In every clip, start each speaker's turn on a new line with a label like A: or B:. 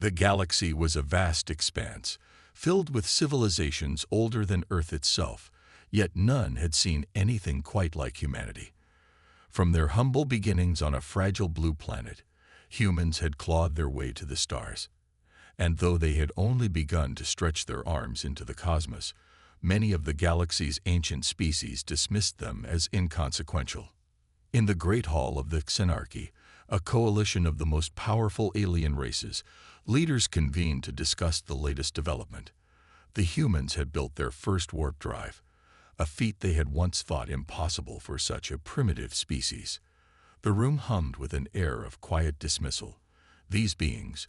A: The galaxy was a vast expanse, filled with civilizations older than Earth itself, yet none had seen anything quite like humanity. From their humble beginnings on a fragile blue planet, humans had clawed their way to the stars. And though they had only begun to stretch their arms into the cosmos, many of the galaxy's ancient species dismissed them as inconsequential. In the Great Hall of the Xenarchy, a coalition of the most powerful alien races, leaders convened to discuss the latest development. The humans had built their first warp drive, a feat they had once thought impossible for such a primitive species. The room hummed with an air of quiet dismissal. These beings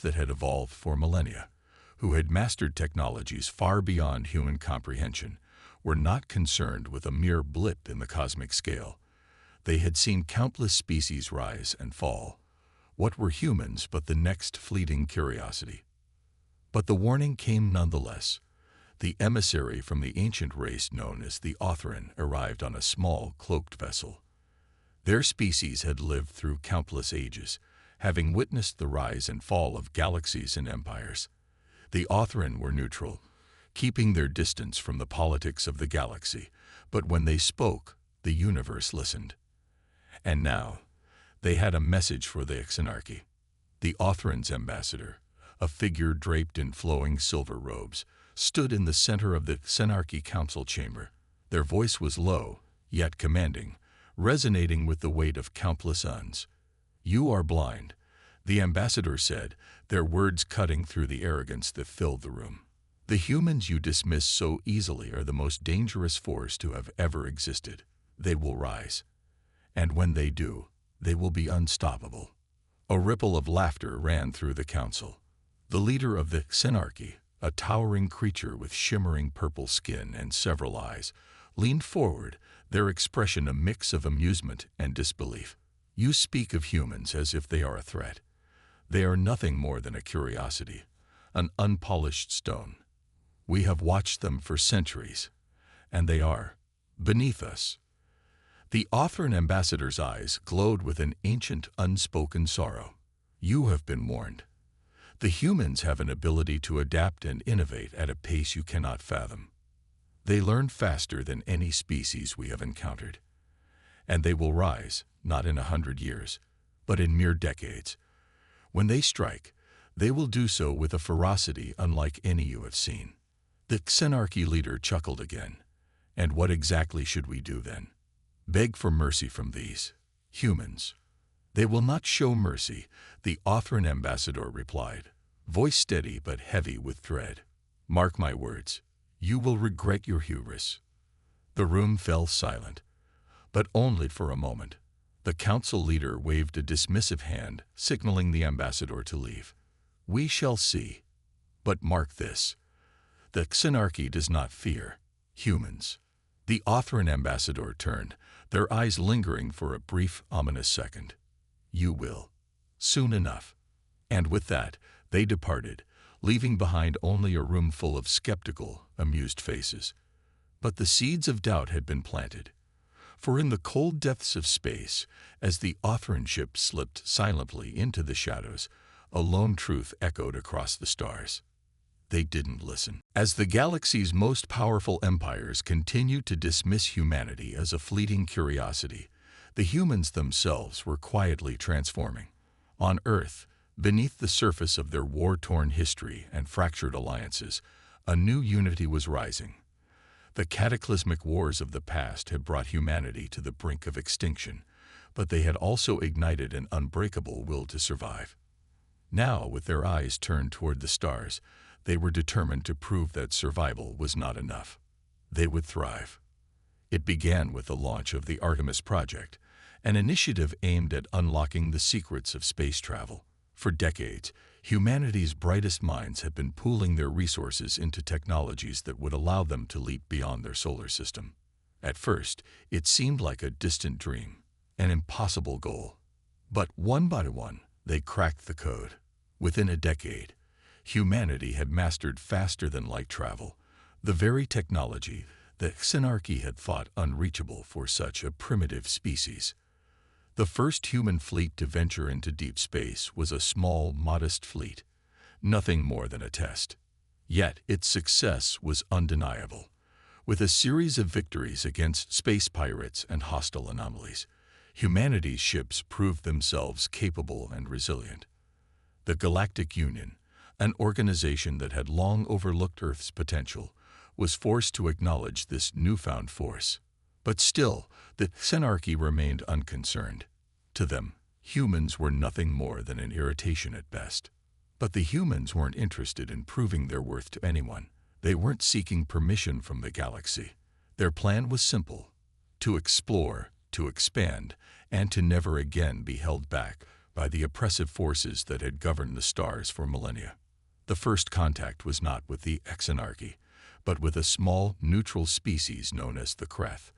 A: that had evolved for millennia, who had mastered technologies far beyond human comprehension, were not concerned with a mere blip in the cosmic scale. They had seen countless species rise and fall. What were humans but the next fleeting curiosity? But the warning came nonetheless. The emissary from the ancient race known as the Othran arrived on a small, cloaked vessel. Their species had lived through countless ages, having witnessed the rise and fall of galaxies and empires. The Othran were neutral, keeping their distance from the politics of the galaxy, but when they spoke, the universe listened. And now, they had a message for the Xenarchy. The Othran's ambassador, a figure draped in flowing silver robes, stood in the center of the Xenarchy council chamber. Their voice was low, yet commanding, resonating with the weight of countless uns. "You are blind," the ambassador said, their words cutting through the arrogance that filled the room. "The humans you dismiss so easily are the most dangerous force to have ever existed. They will rise. And when they do, they will be unstoppable." A ripple of laughter ran through the council. The leader of the Xenarchy, a towering creature with shimmering purple skin and several eyes, leaned forward, their expression a mix of amusement and disbelief. "You speak of humans as if they are a threat. They are nothing more than a curiosity, an unpolished stone. We have watched them for centuries, and they are beneath us." The Othran ambassador's eyes glowed with an ancient, unspoken sorrow. "You have been warned. The humans have an ability to adapt and innovate at a pace you cannot fathom. They learn faster than any species we have encountered. And they will rise, not in 100 years, but in mere decades. When they strike, they will do so with a ferocity unlike any you have seen." The Xenarchy leader chuckled again. "And what exactly should we do then? Beg for mercy from these humans?" "They will not show mercy," the Othran ambassador replied, voice steady but heavy with dread. "Mark my words, you will regret your hubris." The room fell silent, but only for a moment. The council leader waved a dismissive hand, signaling the ambassador to leave. "We shall see. But mark this. The Xenarchy does not fear humans." The Othran ambassador turned, their eyes lingering for a brief, ominous second. "You will. Soon enough." And with that, they departed, leaving behind only a room full of skeptical, amused faces. But the seeds of doubt had been planted. For in the cold depths of space, as the Othran ship slipped silently into the shadows, a lone truth echoed across the stars. They didn't listen. As the galaxy's most powerful empires continued to dismiss humanity as a fleeting curiosity, the humans themselves were quietly transforming. On Earth, beneath the surface of their war-torn history and fractured alliances, a new unity was rising. The cataclysmic wars of the past had brought humanity to the brink of extinction, but they had also ignited an unbreakable will to survive. Now, with their eyes turned toward the stars, they were determined to prove that survival was not enough. They would thrive. It began with the launch of the Artemis Project, an initiative aimed at unlocking the secrets of space travel. For decades, humanity's brightest minds had been pooling their resources into technologies that would allow them to leap beyond their solar system. At first, it seemed like a distant dream, an impossible goal. But one by one, they cracked the code. Within a decade, humanity had mastered faster-than-light travel, the very technology that Xenarchy had thought unreachable for such a primitive species. The first human fleet to venture into deep space was a small, modest fleet, nothing more than a test. Yet its success was undeniable. With a series of victories against space pirates and hostile anomalies, humanity's ships proved themselves capable and resilient. The Galactic Union, an organization that had long overlooked Earth's potential, was forced to acknowledge this newfound force. But still, the Xenarchy remained unconcerned. To them, humans were nothing more than an irritation at best. But the humans weren't interested in proving their worth to anyone. They weren't seeking permission from the galaxy. Their plan was simple: to explore, to expand, and to never again be held back by the oppressive forces that had governed the stars for millennia. The first contact was not with the Xenarchy, but with a small, neutral species known as the Kreth,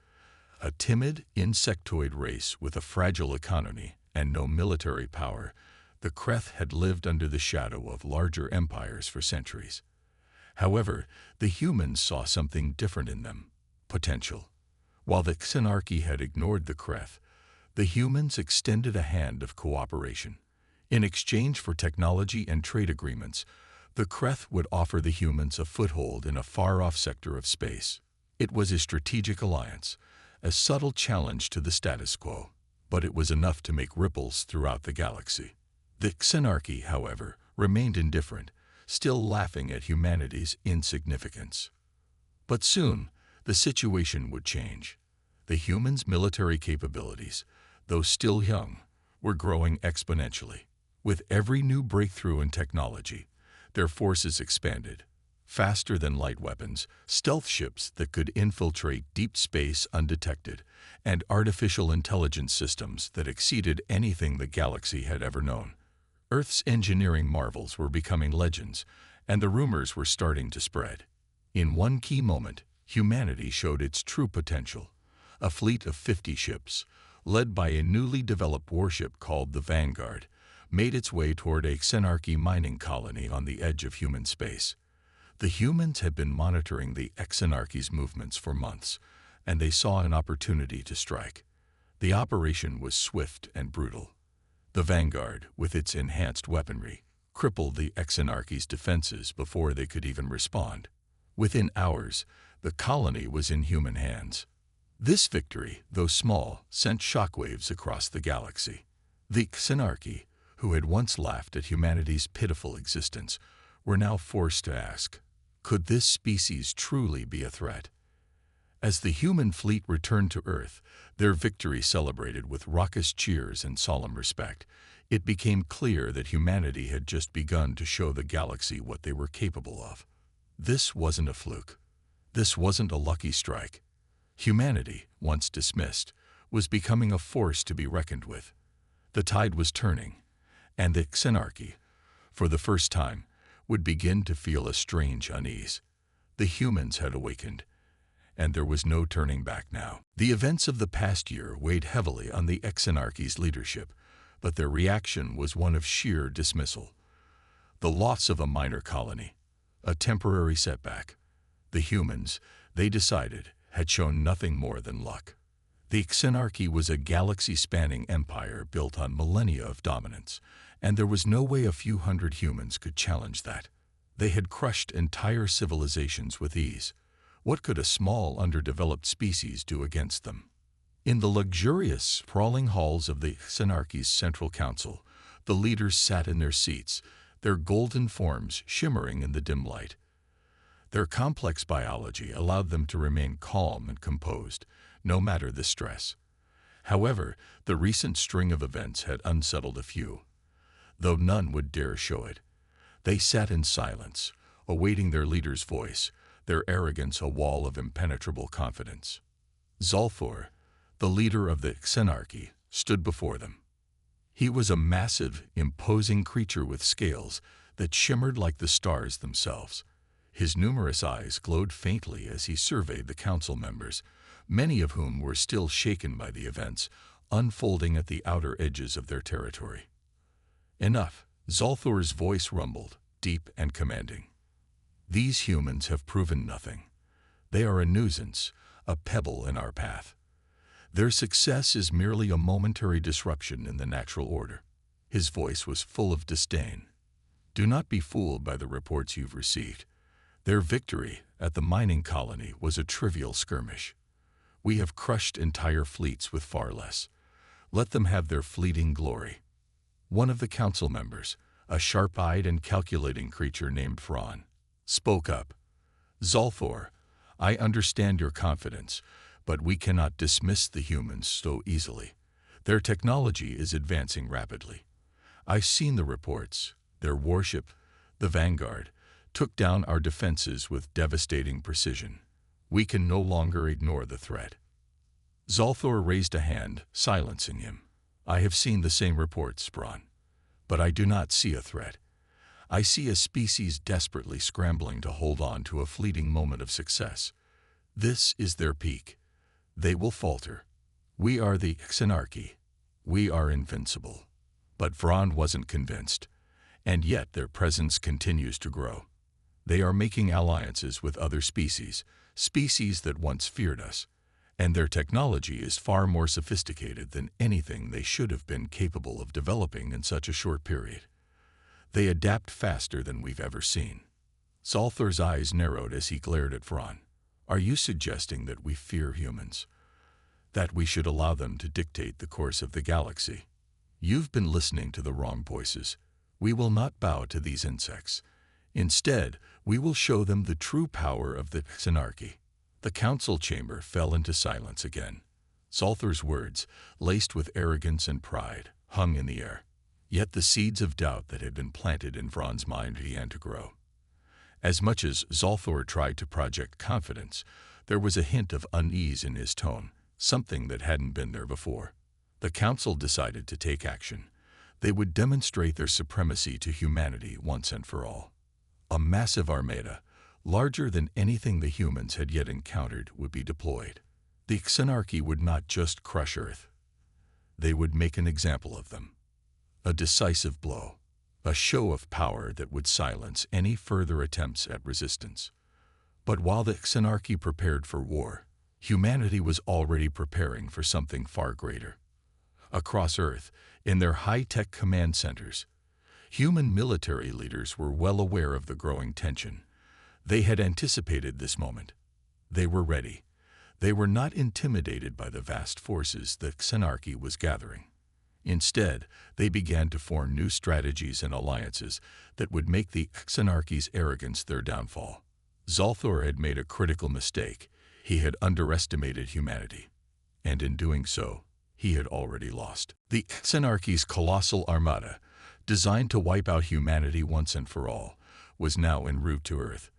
A: a timid, insectoid race with a fragile economy and no military power. The Kreth had lived under the shadow of larger empires for centuries. However, the humans saw something different in them: potential. While the Xenarchy had ignored the Kreth, the humans extended a hand of cooperation. In exchange for technology and trade agreements, the Kreth would offer the humans a foothold in a far-off sector of space. It was a strategic alliance, a subtle challenge to the status quo, but it was enough to make ripples throughout the galaxy. The Xenarchy, however, remained indifferent, still laughing at humanity's insignificance. But soon, the situation would change. The humans' military capabilities, though still young, were growing exponentially. With every new breakthrough in technology, their forces expanded. Faster than light weapons, stealth ships that could infiltrate deep space undetected, and artificial intelligence systems that exceeded anything the galaxy had ever known. Earth's engineering marvels were becoming legends, and the rumors were starting to spread. In one key moment, humanity showed its true potential. A fleet of 50 ships, led by a newly developed warship called the Vanguard, made its way toward a Xenarchy mining colony on the edge of human space. The humans had been monitoring the Xenarchy's movements for months, and they saw an opportunity to strike. The operation was swift and brutal. The Vanguard, with its enhanced weaponry, crippled the Xenarchy's defenses before they could even respond. Within hours, the colony was in human hands. This victory, though small, sent shockwaves across the galaxy. The Xenarchy, who had once laughed at humanity's pitiful existence, were now forced to ask, could this species truly be a threat? As the human fleet returned to Earth, their victory celebrated with raucous cheers and solemn respect, it became clear that humanity had just begun to show the galaxy what they were capable of. This wasn't a fluke. This wasn't a lucky strike. Humanity, once dismissed, was becoming a force to be reckoned with. The tide was turning, and the Xenarchy, for the first time, would begin to feel a strange unease. The humans had awakened, and there was no turning back now. The events of the past year weighed heavily on the Xenarchy's leadership, but their reaction was one of sheer dismissal. The loss of a minor colony, a temporary setback. The humans, they decided, had shown nothing more than luck. The Xenarchy was a galaxy-spanning empire built on millennia of dominance, and there was no way a few hundred humans could challenge that. They had crushed entire civilizations with ease. What could a small, underdeveloped species do against them? In the luxurious, sprawling halls of the Xenarchy's Central Council, the leaders sat in their seats, their golden forms shimmering in the dim light. Their complex biology allowed them to remain calm and composed, no matter the stress. However, the recent string of events had unsettled a few, though none would dare show it. They sat in silence, awaiting their leader's voice, their arrogance a wall of impenetrable confidence. Zolthor, the leader of the Xenarchy, stood before them. He was a massive, imposing creature with scales that shimmered like the stars themselves. His numerous eyes glowed faintly as he surveyed the council members, many of whom were still shaken by the events unfolding at the outer edges of their territory. Enough, Zolthor's voice rumbled, deep and commanding. These humans have proven nothing. They are a nuisance, a pebble in our path. Their success is merely a momentary disruption in the natural order. His voice was full of disdain. Do not be fooled by the reports you've received. Their victory at the mining colony was a trivial skirmish. We have crushed entire fleets with far less. Let them have their fleeting glory. One of the council members, a sharp-eyed and calculating creature named Fron, spoke up. Zolthor, I understand your confidence, but we cannot dismiss the humans so easily. Their technology is advancing rapidly. I've seen the reports. Their warship, the Vanguard, took down our defenses with devastating precision. We can no longer ignore the threat. Zolthor raised a hand, silencing him. I have seen the same reports, Bron. But I do not see a threat. I see a species desperately scrambling to hold on to a fleeting moment of success. This is their peak. They will falter. We are the Xenarchy. We are invincible. But Vron wasn't convinced, and yet their presence continues to grow. They are making alliances with other species that once feared us, and their technology is far more sophisticated than anything they should have been capable of developing in such a short period. They adapt faster than we've ever seen. Zolthor's eyes narrowed as he glared at Vron. Are you suggesting that we fear humans? That we should allow them to dictate the course of the galaxy? You've been listening to the wrong voices. We will not bow to these insects. Instead, we will show them the true power of the Xenarchy. The council chamber fell into silence again. Zolthor's words, laced with arrogance and pride, hung in the air. Yet the seeds of doubt that had been planted in Vron's mind began to grow. As much as Zolthor tried to project confidence, there was a hint of unease in his tone, something that hadn't been there before. The council decided to take action. They would demonstrate their supremacy to humanity once and for all. A massive armada, larger than anything the humans had yet encountered, would be deployed. The Xenarchy would not just crush Earth. They would make an example of them. A decisive blow. A show of power that would silence any further attempts at resistance. But while the Xenarchy prepared for war, humanity was already preparing for something far greater. Across Earth, in their high-tech command centers, human military leaders were well aware of the growing tension. They had anticipated this moment. They were ready. They were not intimidated by the vast forces the Xenarchy was gathering. Instead, they began to form new strategies and alliances that would make the Xenarchy's arrogance their downfall. Zolthor had made a critical mistake. He had underestimated humanity, and in doing so, he had already lost. The Xenarchy's colossal armada, designed to wipe out humanity once and for all, was now en route to Earth.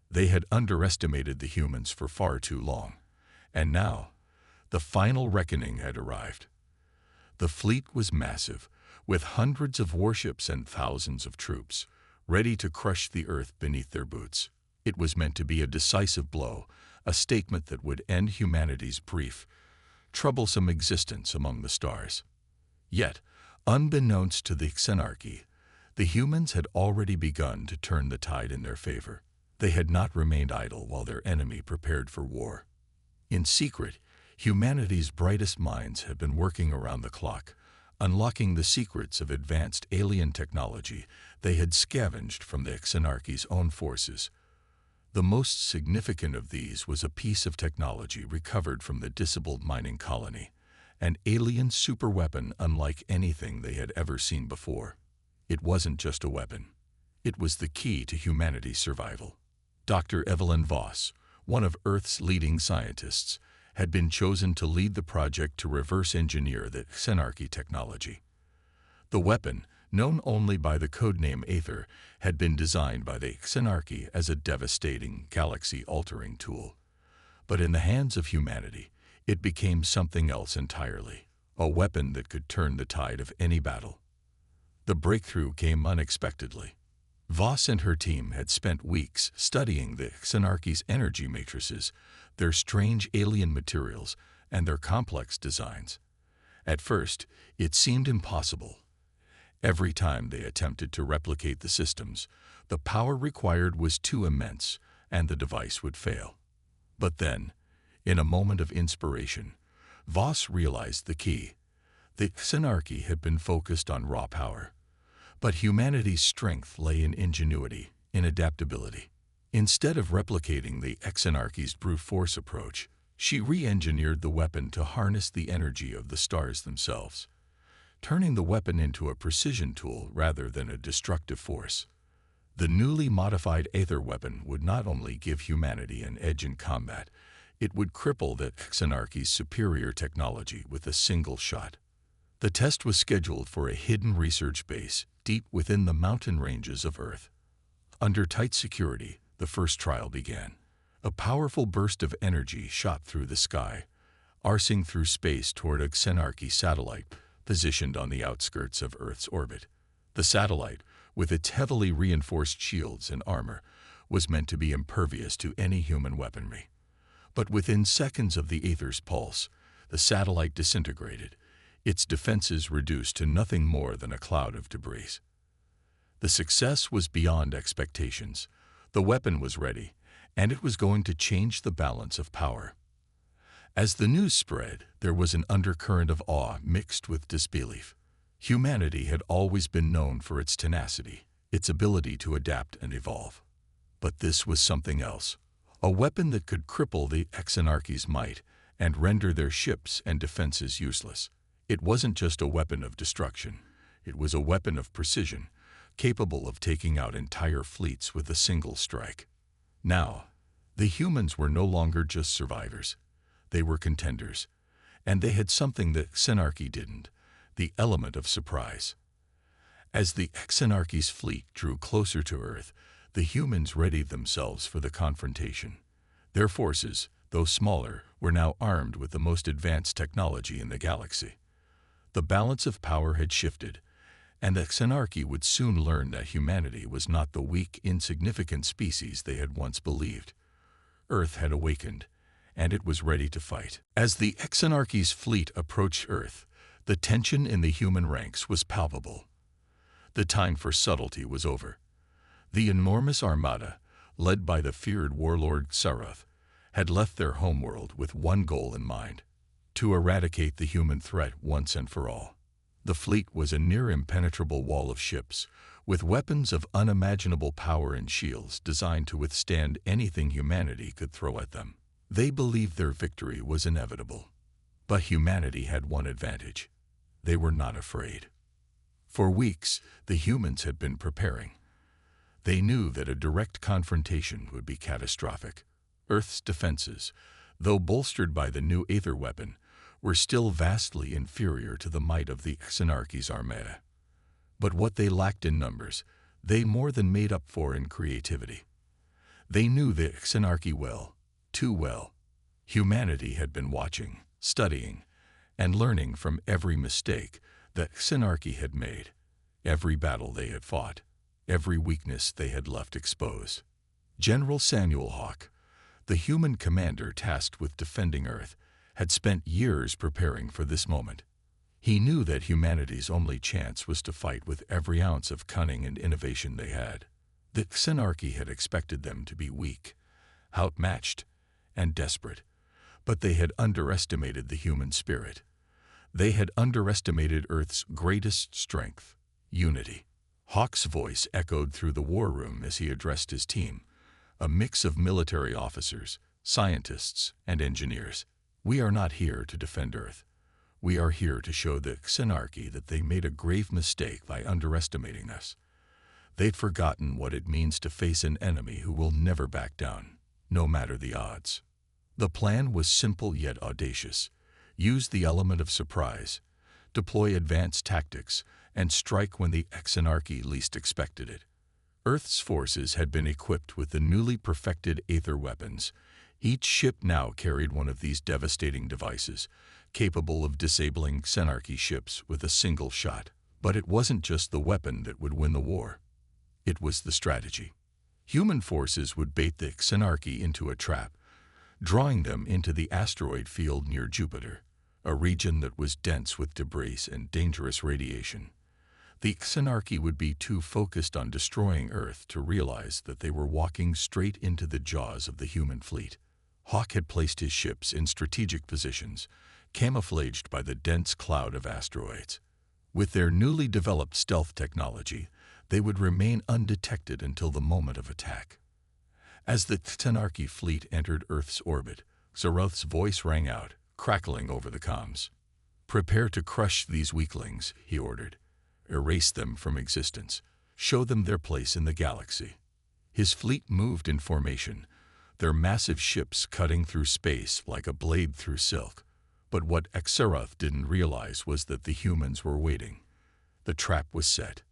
A: They had underestimated the humans for far too long, and now, the final reckoning had arrived. The fleet was massive, with hundreds of warships and thousands of troops, ready to crush the Earth beneath their boots. It was meant to be a decisive blow, a statement that would end humanity's brief, troublesome existence among the stars. Yet, unbeknownst to the Xenarchy, the humans had already begun to turn the tide in their favor. They had not remained idle while their enemy prepared for war. In secret, humanity's brightest minds had been working around the clock, unlocking the secrets of advanced alien technology they had scavenged from the Xenarchy's own forces. The most significant of these was a piece of technology recovered from the disabled mining colony, an alien superweapon unlike anything they had ever seen before. It wasn't just a weapon. It was the key to humanity's survival. Dr. Evelyn Voss, one of Earth's leading scientists, had been chosen to lead the project to reverse engineer the Xenarchy technology. The weapon, known only by the codename Aether, had been designed by the Xenarchy as a devastating, galaxy-altering tool. But in the hands of humanity, it became something else entirely, a weapon that could turn the tide of any battle. The breakthrough came unexpectedly. Voss and her team had spent weeks studying the Xenarchy's energy matrices, their strange alien materials, and their complex designs. At first, it seemed impossible. Every time they attempted to replicate the systems, the power required was too immense, and the device would fail. But then, in a moment of inspiration, Voss realized the key. The Xenarchy had been focused on raw power. But humanity's strength lay in ingenuity, in adaptability. Instead of replicating the Exenarchy's brute force approach, she re-engineered the weapon to harness the energy of the stars themselves, turning the weapon into a precision tool rather than a destructive force. The newly modified Aether weapon would not only give humanity an edge in combat, it would cripple the Exenarchy's superior technology with a single shot. The test was scheduled for a hidden research base deep within the mountain ranges of Earth. Under tight security, the first trial began. A powerful burst of energy shot through the sky, arcing through space toward a Xenarchy satellite positioned on the outskirts of Earth's orbit. The satellite, with its heavily reinforced shields and armor, was meant to be impervious to any human weaponry. But within seconds of the Aether's pulse, the satellite disintegrated, its defenses reduced to nothing more than a cloud of debris. The success was beyond expectations. The weapon was ready, and it was going to change the balance of power. As the news spread, there was an undercurrent of awe mixed with disbelief. Humanity had always been known for its tenacity, its ability to adapt and evolve. But this was something else. A weapon that could cripple the Exenarchy's might and render their ships and defenses useless. It wasn't just a weapon of destruction. It was a weapon of precision, capable of taking out entire fleets with a single strike. Now, the humans were no longer just survivors. They were contenders, and they had something that Xenarchy didn't, the element of surprise. As the Exenarchy's fleet drew closer to Earth, the humans readied themselves for the confrontation. Their forces, though smaller, were now armed with the most advanced technology in the galaxy. The balance of power had shifted, and the Xenarchy would soon learn that humanity was not the weak, insignificant species they had once believed. Earth had awakened, and it was ready to fight. As the Exenarchy's fleet approached Earth, the tension in the human ranks was palpable. The time for subtlety was over. The enormous armada, led by the feared warlord Xarath, had left their homeworld with one goal in mind: to eradicate the human threat once and for all. The fleet was a near-impenetrable wall of ships, with weapons of unimaginable power and shields designed to withstand anything humanity could throw at them. They believed their victory was inevitable. But humanity had one advantage: they were not afraid. For weeks, the humans had been preparing. They knew that a direct confrontation would be catastrophic. Earth's defenses, though bolstered by the new Aether weapon, were still vastly inferior to the might of the Xenarchy's armada. But what they lacked in numbers, they more than made up for in creativity. They knew the Xenarchy well, too well. Humanity had been watching, studying, and learning from every mistake that Xenarchy had made, every battle they had fought, every weakness they had left exposed. General Samuel Hawke, the human commander tasked with defending Earth, had spent years preparing for this moment. He knew that humanity's only chance was to fight with every ounce of cunning and innovation they had. The Xenarchy had expected them to be weak, outmatched, and desperate, but they had underestimated the human spirit. They had underestimated Earth's greatest strength: unity. Hawke's voice echoed through the war room as he addressed his team, a mix of military officers, scientists, and engineers. We are not here to defend Earth. We are here to show the Xenarchy that they made a grave mistake by underestimating us. They'd forgotten what it means to face an enemy who will never back down, no matter the odds. The plan was simple yet audacious. Use the element of surprise, deploy advanced tactics, and strike when the Xenarchy least expected it. Earth's forces had been equipped with the newly perfected Aether weapons. Each ship now carried one of these devastating devices, capable of disabling Xenarchy ships with a single shot. But it wasn't just the weapon that would win the war. It was the strategy. Human forces would bait the Xenarchy into a trap, drawing them into the asteroid field near Jupiter, a region that was dense with debris and dangerous radiation. The Xenarchy would be too focused on destroying Earth to realize that they were walking straight into the jaws of the human fleet. Hawke had placed his ships in strategic positions, camouflaged by the dense cloud of asteroids. With their newly developed stealth technology, they would remain undetected until the moment of attack. As the Tenarchy fleet entered Earth's orbit, Xaroth's voice rang out, crackling over the comms. "Prepare to crush these weaklings," he ordered. "Erase them from existence. Show them their place in the galaxy." His fleet moved in formation, their massive ships cutting through space like a blade through silk. But what Xaroth didn't realize was that the humans were waiting. The trap was set.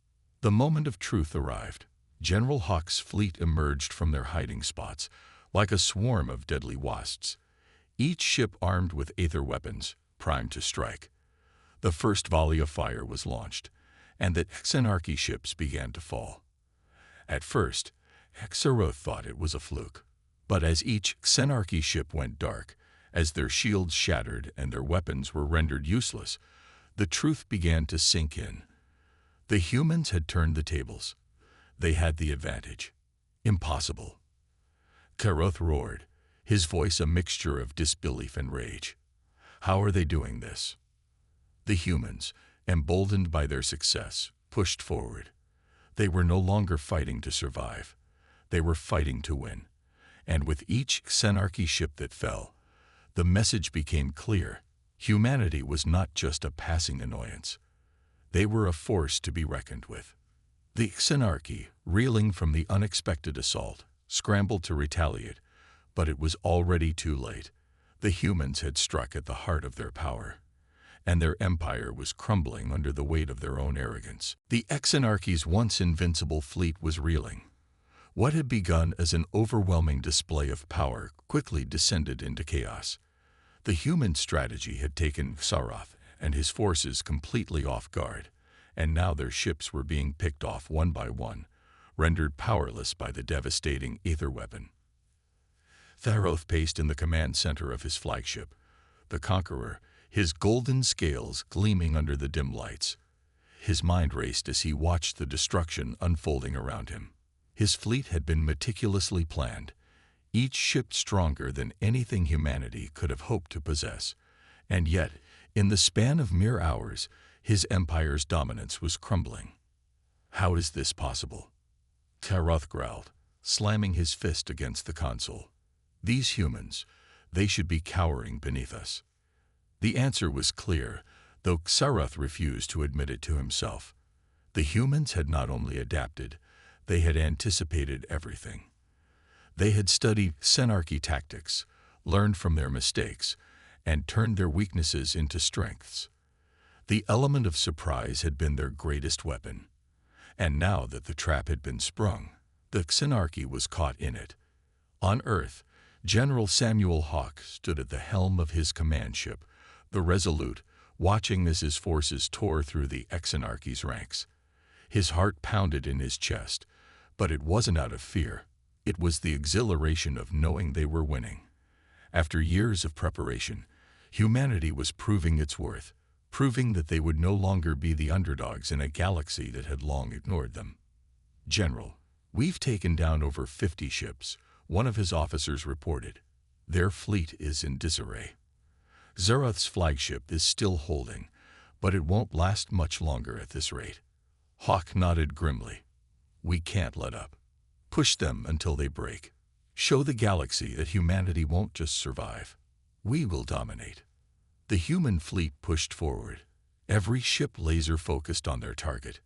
A: The moment of truth arrived. General Hawk's fleet emerged from their hiding spots, like a swarm of deadly wasps, each ship armed with aether weapons, primed to strike. The first volley of fire was launched, and the Xenarchy ships began to fall. At first, Xaroth thought it was a fluke. But as each Xenarchy ship went dark, as their shields shattered and their weapons were rendered useless, the truth began to sink in. The humans had turned the tables. They had the advantage. Impossible. Xaroth roared, his voice a mixture of disbelief and rage. How are they doing this? The humans, emboldened by their success, pushed forward. They were no longer fighting to survive. They were fighting to win. And with each Xenarchy ship that fell, the message became clear. Humanity was not just a passing annoyance. They were a force to be reckoned with. The Xenarchy, reeling from the unexpected assault, scrambled to retaliate, but it was already too late. The humans had struck at the heart of their power, and their empire was crumbling under the weight of their own arrogance. The Xenarchy's once invincible fleet was reeling. What had begun as an overwhelming display of power quickly descended into chaos. The human strategy had taken Xaroth and his forces completely off guard, and now their ships were being picked off one by one, rendered powerless by the devastating aether weapon. Xaroth paced in the command center of his flagship, the Conqueror, his golden scales gleaming under the dim lights. His mind raced as he watched the destruction unfolding around him. His fleet had been meticulously planned, each ship stronger than anything humanity could have hoped to possess. And yet, in the span of mere hours, his empire's dominance was crumbling. How is this possible? Xaroth growled, slamming his fist against the console. These humans, they should be cowering beneath us. The answer was clear, though Xaroth refused to admit it to himself. The humans had not only adapted, they had anticipated everything. They had studied Xenarchy tactics, learned from their mistakes, and turned their weaknesses into strengths. The element of surprise had been their greatest weapon. And now that the trap had been sprung, the Xenarchy was caught in it. On Earth, General Samuel Hawke stood at the helm of his command ship, the Resolute, watching as his forces tore through the Xenarchy's ranks. His heart pounded in his chest, but it wasn't out of fear. It was the exhilaration of knowing they were winning. After years of preparation, humanity was proving its worth, proving that they would no longer be the underdogs in a galaxy that had long ignored them. "General, we've taken down over 50 ships," one of his officers reported. "Their fleet is in disarray. Xaroth's flagship is still holding, but it won't last much longer at this rate." Hawke nodded grimly. "We can't let up. Push them until they break. Show the galaxy that humanity won't just survive. We will dominate." The human fleet pushed forward, every ship laser-focused on their target,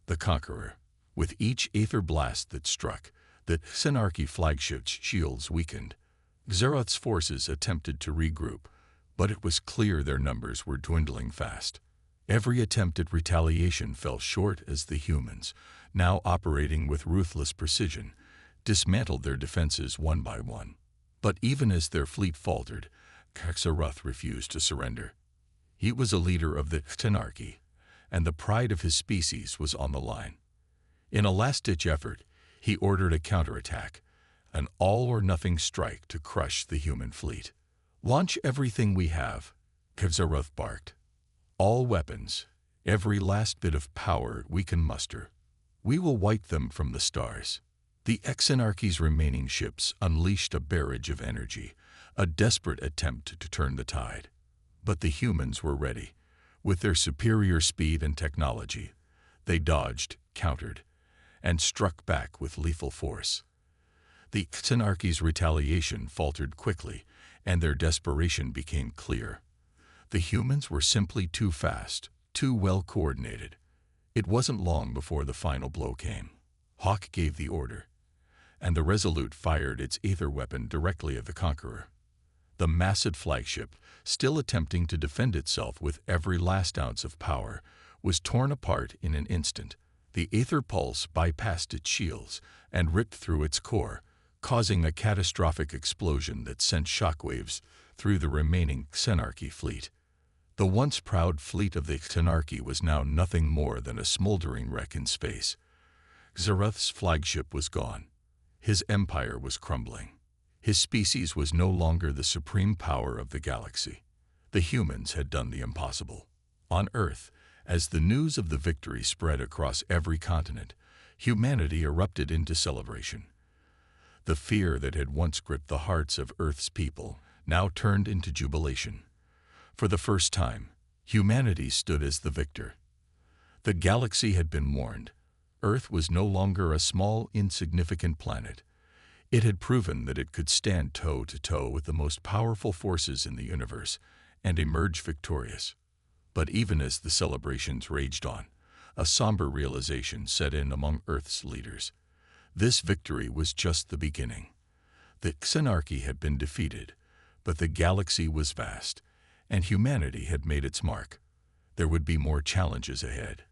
A: the Conqueror. With each aether blast that struck, the Xenarchy flagship's shields weakened. Xaroth's forces attempted to regroup, but it was clear their numbers were dwindling fast. Every attempt at retaliation fell short as the humans, now operating with ruthless precision, dismantled their defenses one by one. But even as their fleet faltered, Xaroth refused to surrender. He was a leader of the Xenarchy, and the pride of his species was on the line. In a last-ditch effort, he ordered a counterattack, an all-or-nothing strike to crush the human fleet. "Launch everything we have," Xaroth barked. "All weapons, every last bit of power we can muster. We will wipe them from the stars." The Xenarchy's remaining ships unleashed a barrage of energy, a desperate attempt to turn the tide. But the humans were ready, With their superior speed and technology, they dodged, countered, and struck back with lethal force. The Xenarchy's retaliation faltered quickly, and their desperation became clear. The humans were simply too fast, too well coordinated. It wasn't long before the final blow came. Hawk gave the order, and the Resolute fired its aether weapon directly at the Conqueror. The massive flagship, still attempting to defend itself with every last ounce of power, was torn apart in an instant. The aether pulse bypassed its shields and ripped through its core, causing a catastrophic explosion that sent shockwaves through the remaining Xenarchy fleet. The once proud fleet of the Xenarchy was now nothing more than a smoldering wreck in space. Xerath's flagship was gone. His empire was crumbling. His species was no longer the supreme power of the galaxy. The humans had done the impossible. On Earth, as the news of the victory spread across every continent, humanity erupted into celebration. The fear that had once gripped the hearts of Earth's people now turned into jubilation. For the first time, humanity stood as the victor. The galaxy had been warned. Earth was no longer a small, insignificant planet. It had proven that it could stand toe-to-toe with the most powerful forces in the universe and emerge victorious. But even as the celebrations raged on, a somber realization set in among Earth's leaders. This victory was just the beginning. The Xenarchy had been defeated, but the galaxy was vast, and humanity had made its mark. There would be more challenges ahead,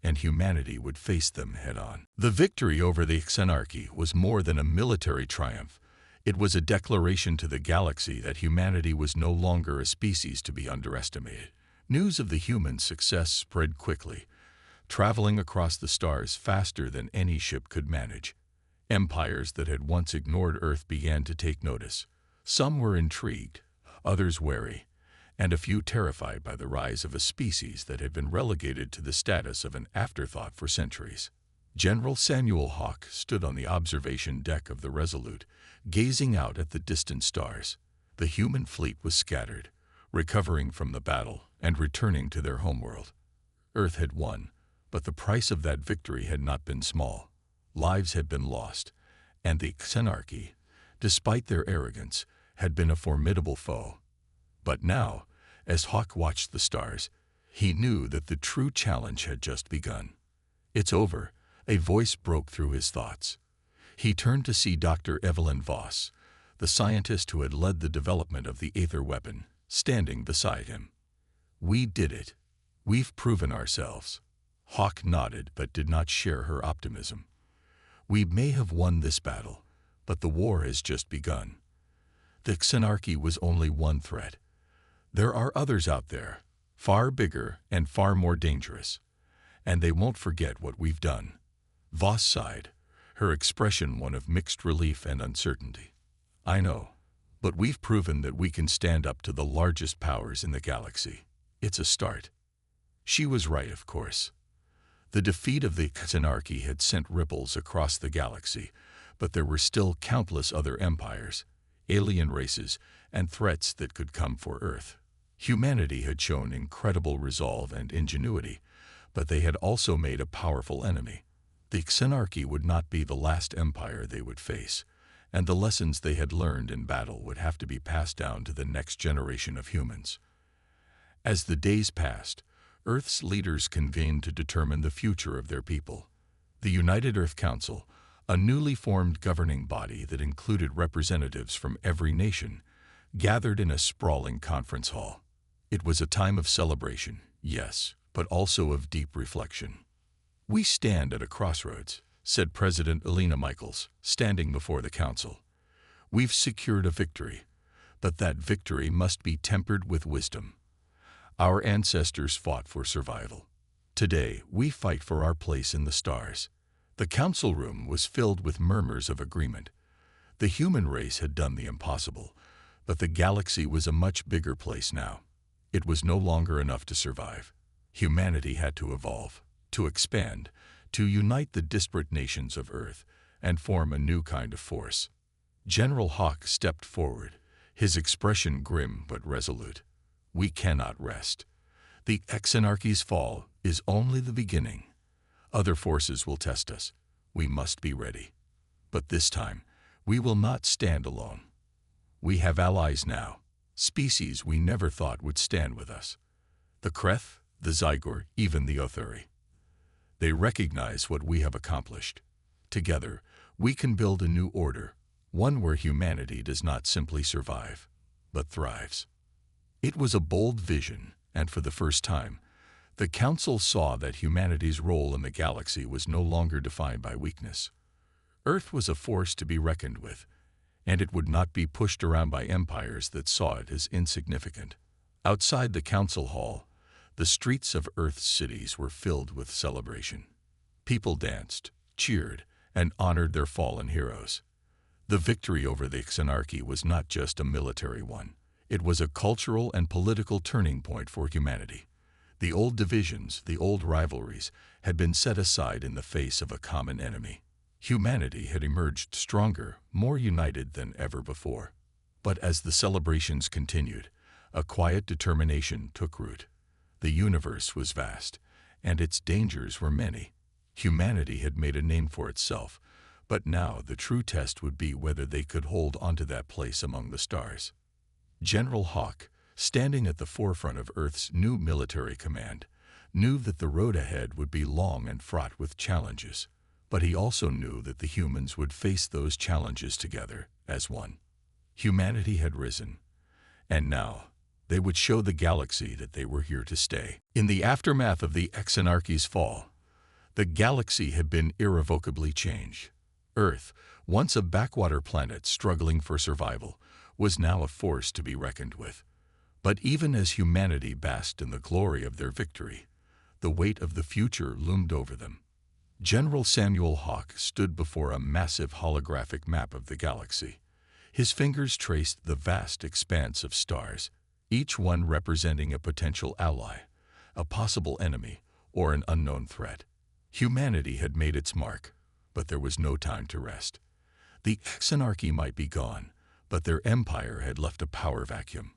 A: and humanity would face them head-on. The victory over the Xenarchy was more than a military triumph. It was a declaration to the galaxy that humanity was no longer a species to be underestimated. News of the human success spread quickly, traveling across the stars faster than any ship could manage. Empires that had once ignored Earth began to take notice. Some were intrigued, others wary, and a few terrified by the rise of a species that had been relegated to the status of an afterthought for centuries. General Samuel Hawke stood on the observation deck of the Resolute, gazing out at the distant stars. The human fleet was scattered, recovering from the battle and returning to their homeworld. Earth had won, but the price of that victory had not been small. Lives had been lost, and the Xenarchy, despite their arrogance, had been a formidable foe. But now, as Hawke watched the stars, he knew that the true challenge had just begun. "It's over," a voice broke through his thoughts. He turned to see Dr. Evelyn Voss, the scientist who had led the development of the aether weapon, standing beside him. "We did it. We've proven ourselves." Hawke nodded but did not share her optimism. "We may have won this battle, but the war has just begun." The Xenarchy was only one threat. There are others out there, far bigger and far more dangerous, and they won't forget what we've done. Voss sighed, her expression one of mixed relief and uncertainty. "I know, but we've proven that we can stand up to the largest powers in the galaxy. It's a start." She was right, of course. The defeat of the Xenarchy had sent ripples across the galaxy, but there were still countless other empires, alien races, and threats that could come for Earth. Humanity had shown incredible resolve and ingenuity, but they had also made a powerful enemy. The Xenarchy would not be the last empire they would face, and the lessons they had learned in battle would have to be passed down to the next generation of humans. As the days passed, Earth's leaders convened to determine the future of their people. The United Earth Council, a newly formed governing body that included representatives from every nation, gathered in a sprawling conference hall. It was a time of celebration, yes, but also of deep reflection. "We stand at a crossroads," said President Elena Michaels, standing before the council. "We've secured a victory, but that victory must be tempered with wisdom. Our ancestors fought for survival. Today, we fight for our place in the stars." The council room was filled with murmurs of agreement. The human race had done the impossible, but the galaxy was a much bigger place now. It was no longer enough to survive. Humanity had to evolve, to expand, to unite the disparate nations of Earth, and form a new kind of force. General Hawke stepped forward, his expression grim but resolute. "We cannot rest. The Exanarchy's fall is only the beginning. Other forces will test us. We must be ready. But this time, we will not stand alone. We have allies now, species we never thought would stand with us. The Kreth, the Zygor, even the Othuri. They recognize what we have accomplished. Together, we can build a new order, one where humanity does not simply survive, but thrives. It was a bold vision, and for the first time, the Council saw that humanity's role in the galaxy was no longer defined by weakness. Earth was a force to be reckoned with, and it would not be pushed around by empires that saw it as insignificant. Outside the Council Hall, the streets of Earth's cities were filled with celebration. People danced, cheered, and honored their fallen heroes. The victory over the Exanarchy was not just a military one. It was a cultural and political turning point for humanity. The old divisions, the old rivalries, had been set aside in the face of a common enemy. Humanity had emerged stronger, more united than ever before. But as the celebrations continued, a quiet determination took root. The universe was vast, and its dangers were many. Humanity had made a name for itself, but now the true test would be whether they could hold onto that place among the stars. General Hawk, standing at the forefront of Earth's new military command, knew that the road ahead would be long and fraught with challenges, but he also knew that the humans would face those challenges together as one. Humanity had risen, and now they would show the galaxy that they were here to stay. In the aftermath of the Exanarchy's fall, the galaxy had been irrevocably changed. Earth, once a backwater planet struggling for survival, was now a force to be reckoned with. But even as humanity basked in the glory of their victory, the weight of the future loomed over them. General Samuel Hawk stood before a massive holographic map of the galaxy. His fingers traced the vast expanse of stars, each one representing a potential ally, a possible enemy, or an unknown threat. Humanity had made its mark, but there was no time to rest. The Exanarchy might be gone, but their empire had left a power vacuum,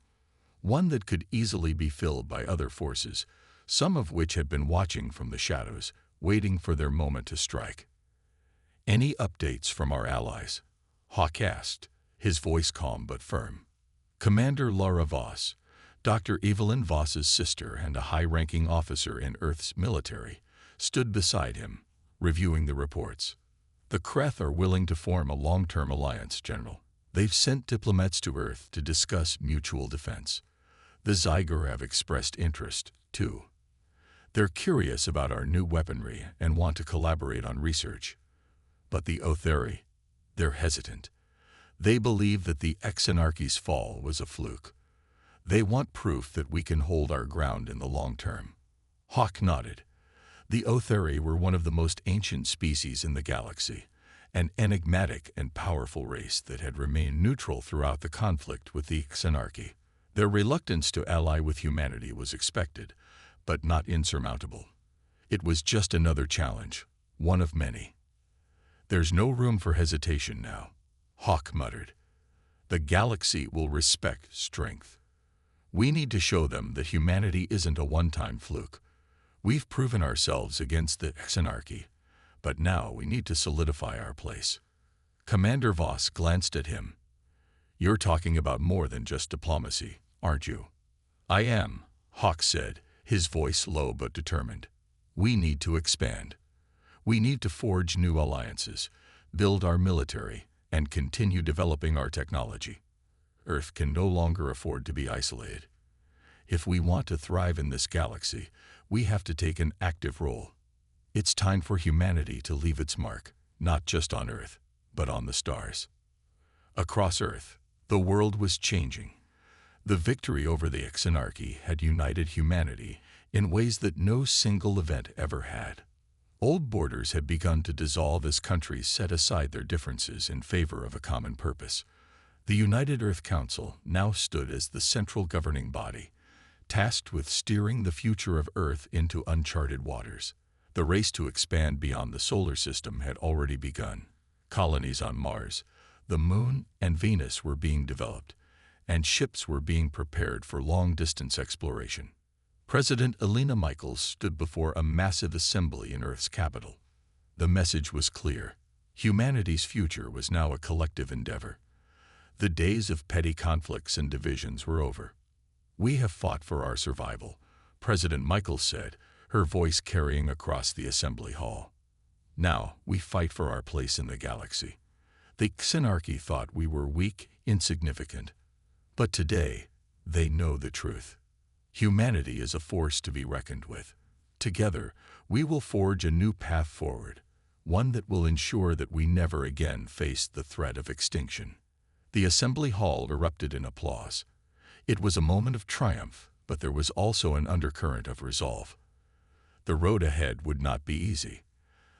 A: one that could easily be filled by other forces, some of which had been watching from the shadows, waiting for their moment to strike. "Any updates from our allies?" Hawk asked, his voice calm but firm. Commander Laura Voss, Dr. Evelyn Voss's sister and a high-ranking officer in Earth's military, stood beside him, reviewing the reports. "The Kreth are willing to form a long-term alliance, General. They've sent diplomats to Earth to discuss mutual defense. The Zygor have expressed interest, too. They're curious about our new weaponry and want to collaborate on research. But the Othuri, they're hesitant. They believe that the Exanarchy's fall was a fluke. They want proof that we can hold our ground in the long term." Hawk nodded. The Othuri were one of the most ancient species in the galaxy, an enigmatic and powerful race that had remained neutral throughout the conflict with the Exanarchy. Their reluctance to ally with humanity was expected, but not insurmountable. It was just another challenge, one of many. "There's no room for hesitation now," Hawk muttered. "The galaxy will respect strength. We need to show them that humanity isn't a one-time fluke. We've proven ourselves against the Exanarchy, but now we need to solidify our place." Commander Voss glanced at him. "You're talking about more than just diplomacy, aren't you?" "I am," Hawk said, his voice low but determined. "We need to expand. We need to forge new alliances, build our military, and continue developing our technology. Earth can no longer afford to be isolated. If we want to thrive in this galaxy, we have to take an active role. It's time for humanity to leave its mark, not just on Earth, but on the stars." Across Earth, the world was changing. The victory over the Exanarchy had united humanity in ways that no single event ever had. Old borders had begun to dissolve as countries set aside their differences in favor of a common purpose. The United Earth Council now stood as the central governing body, tasked with steering the future of Earth into uncharted waters. The race to expand beyond the solar system had already begun. Colonies on Mars, the Moon, and Venus were being developed, and ships were being prepared for long-distance exploration. President Elena Michaels stood before a massive assembly in Earth's capital. The message was clear. Humanity's future was now a collective endeavor. The days of petty conflicts and divisions were over. "We have fought for our survival," President Michaels said, her voice carrying across the assembly hall. "Now we fight for our place in the galaxy." The Xenarchy thought we were weak, insignificant. But today, they know the truth. Humanity is a force to be reckoned with. Together, we will forge a new path forward, one that will ensure that we never again face the threat of extinction. The assembly hall erupted in applause. It was a moment of triumph, but there was also an undercurrent of resolve. The road ahead would not be easy.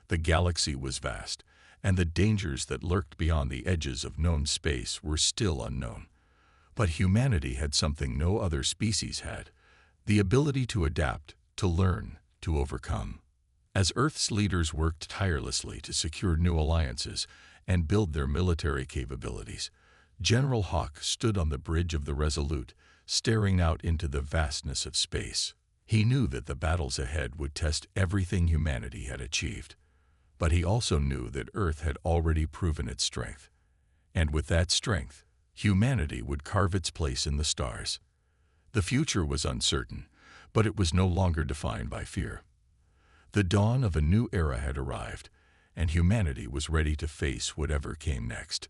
A: The galaxy was vast, and the dangers that lurked beyond the edges of known space were still unknown. But humanity had something no other species had: the ability to adapt, to learn, to overcome. As Earth's leaders worked tirelessly to secure new alliances and build their military capabilities, General Hawk stood on the bridge of the Resolute, staring out into the vastness of space. He knew that the battles ahead would test everything humanity had achieved. But he also knew that Earth had already proven its strength. And with that strength, humanity would carve its place in the stars. The future was uncertain, but it was no longer defined by fear. The dawn of a new era had arrived, and humanity was ready to face whatever came next.